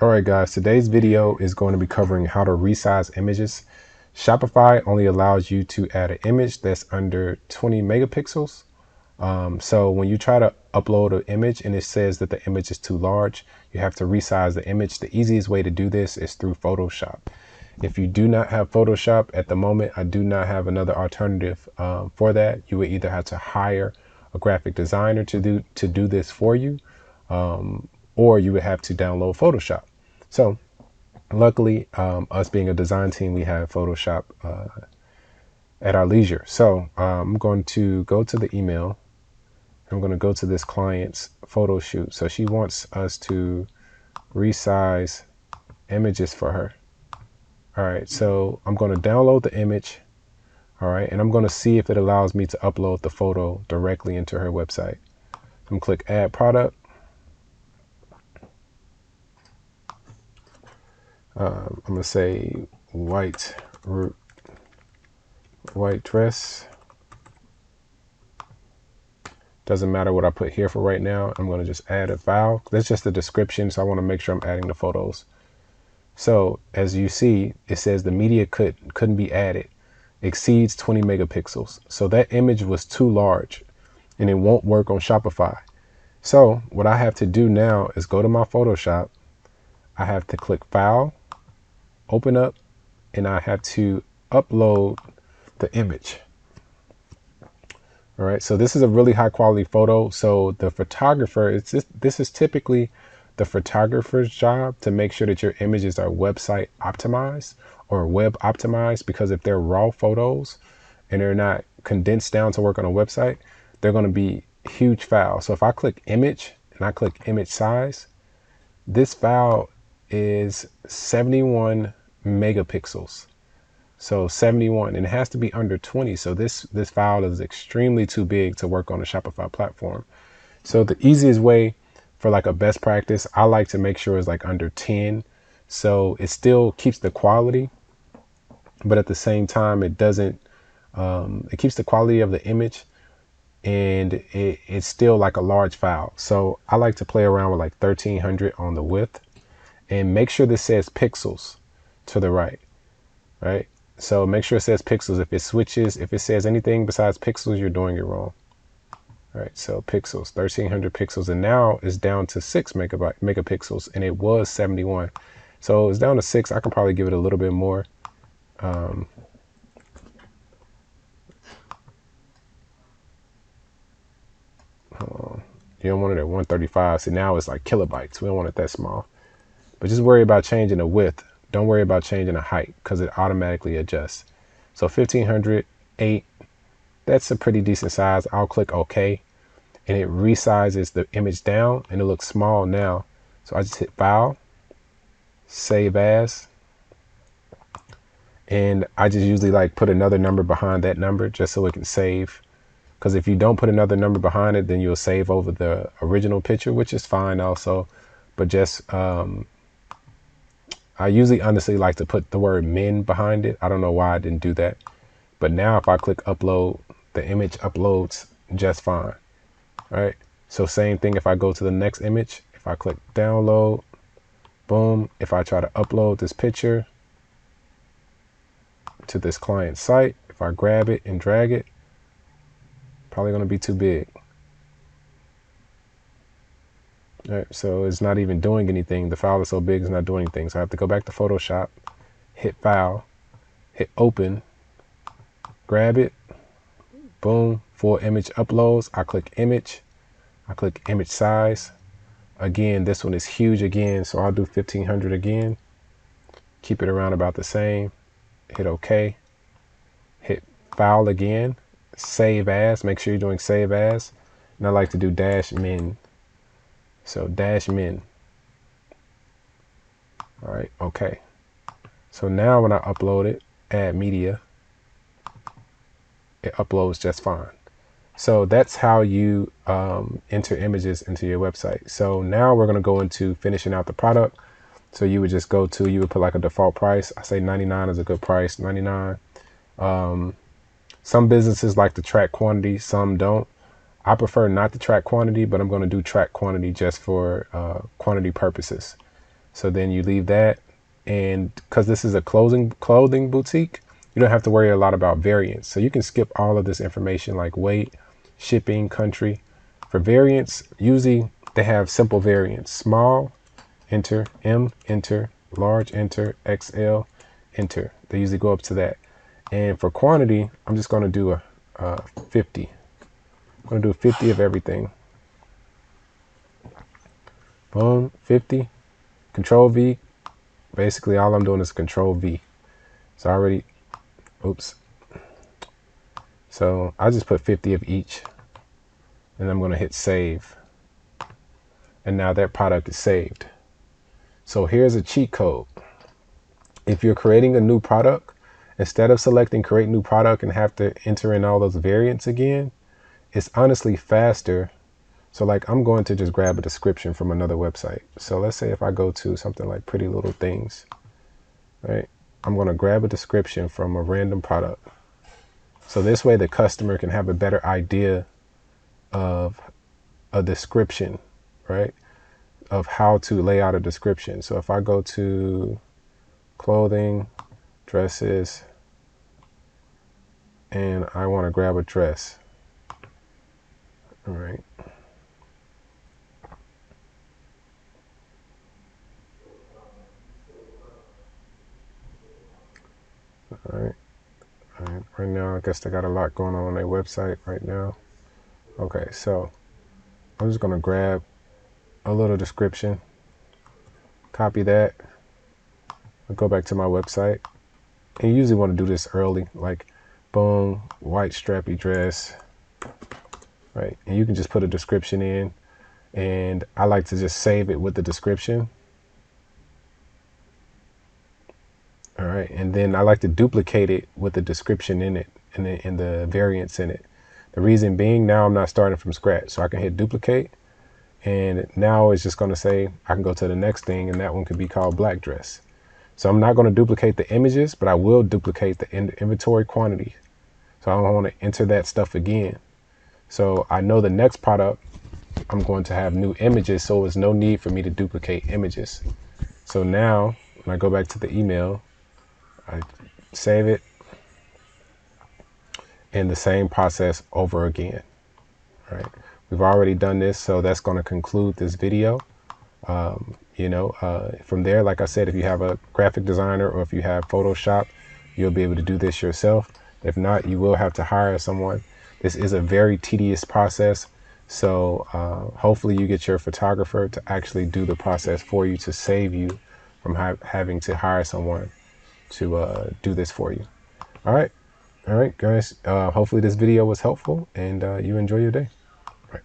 All right, guys, today's video is going to be covering how to resize images. Shopify only allows you to add an image that's under 20 megapixels. So when you try to upload an image and it says that the image is too large, you have to resize the image. The easiest way to do this is through Photoshop. If you do not have Photoshop at the moment, I do not have another alternative for that. You would either have to hire a graphic designer to do this for you, or you would have to download Photoshop. So luckily, us being a design team, we have Photoshop at our leisure. So I'm going to go to the email. I'm going to go to this client's photo shoot. So she wants us to resize images for her. All right, so I'm going to download the image. All right, and I'm going to see if it allows me to upload the photo directly into her website. I'm going to click add product. I'm going to say white dress. Doesn't matter what I put here for right now. I'm going to just add a file. That's just the description, so I want to make sure I'm adding the photos. So as you see, it says the media couldn't be added, exceeds 20 megapixels. So that image was too large and it won't work on Shopify. So what I have to do now is go to my Photoshop. I have to click File, Open Up, and I have to upload the image. All right, so this is a really high quality photo. So the photographer, this is typically the photographer's job to make sure that your images are website optimized or web optimized, because if they're raw photos and they're not condensed down to work on a website, they're going to be huge files. So if I click image and I click image size, this file is 71 megapixels. So 71, and it has to be under 20. So this file is extremely too big to work on a Shopify platform. So the easiest way for like a best practice, I like to make sure it's like under 10. So it still keeps the quality, but at the same time, it doesn't, it keeps the quality of the image, and it's still like a large file. So I like to play around with like 1300 on the width, and make sure this says pixels to the right, right? So make sure it says pixels. If it says anything besides pixels, you're doing it wrong. All right, so pixels, 1300 pixels, and now it's down to 6 megapixels, and it was 71. So it's down to 6. I can probably give it a little bit more. You don't want it at 135. See, now it's like kilobytes. We don't want it that small. But just worry about changing the width. Don't worry about changing the height, because it automatically adjusts. So 1508, that's a pretty decent size. I'll click OK, and it resizes the image down, and it looks small now. So I just hit File, Save As, and I just usually like put another number behind that number just so it can save. Because if you don't put another number behind it, then you'll save over the original picture, which is fine also. But just I usually honestly like to put the word min behind it. I don't know why I didn't do that. But now if I click upload, the image uploads just fine. All right. So same thing if I go to the next image, if I click download, boom. If I try to upload this picture to this client site, if I grab it and drag it, probably going to be too big. All right, so it's not even doing anything. The file is so big, it's not doing anything. So I have to go back to Photoshop, hit File, hit Open, grab it, boom, full image uploads. I click Image, I click Image Size. Again, this one is huge again, so I'll do 1500 again. Keep it around about the same. Hit OK. Hit File again, Save As. Make sure you're doing Save As. And I like to do -min. So -min. All right, okay. So now when I upload it, add media, it uploads just fine. So that's how you enter images into your website. So now we're going to go into finishing out the product. So you would just go to, you would put like a default price. I say 99 is a good price, 99. Some businesses like to track quantity, some don't. I prefer not to track quantity, but I'm going to do track quantity just for quantity purposes. So then you leave that. And because this is a clothing boutique, you don't have to worry a lot about variants. So you can skip all of this information like weight, shipping, country. For variants, usually they have simple variants: small, enter; M, enter; large, enter; XL, enter. They usually go up to that. And for quantity, I'm just going to do a 50. I'm going to do 50 of everything. Boom, 50. Control V. Basically, all I'm doing is Control V. So I already, oops. So I just put 50 of each, and I'm going to hit save. And now that product is saved. So here's a cheat code. If you're creating a new product, instead of selecting create new product and have to enter in all those variants again, it's honestly faster. So like I'm going to just grab a description from another website. So let's say if I go to something like Pretty Little Things, right? I'm going to grab a description from a random product. So this way the customer can have a better idea of a description, right? Of how to lay out a description. So if I go to clothing, dresses, and I want to grab a dress. All right. All right. All right. Right now, I guess they got a lot going on their website right now. Okay, so I'm just going to grab a little description, copy that, I'll go back to my website. And you usually want to do this early, like boom, white strappy dress, right? And you can just put a description in, and I like to just save it with the description. All right, and then I like to duplicate it with the description in it and the variants in it. The reason being, now I'm not starting from scratch, so I can hit duplicate, and now it's just going to say I can go to the next thing, and that one could be called black dress. So I'm not going to duplicate the images, but I will duplicate the inventory quantity. So I don't want to enter that stuff again. So I know the next product I'm going to have new images, so there's no need for me to duplicate images. So now when I go back to the email, I save it, and the same process over again. All right, we've already done this, so that's going to conclude this video. From there, like I said, if you have a graphic designer or if you have Photoshop, you'll be able to do this yourself. If not, you will have to hire someone. This is a very tedious process. So hopefully you get your photographer to actually do the process for you to save you from having to hire someone to do this for you. All right, guys. Hopefully this video was helpful, and you enjoy your day. All right.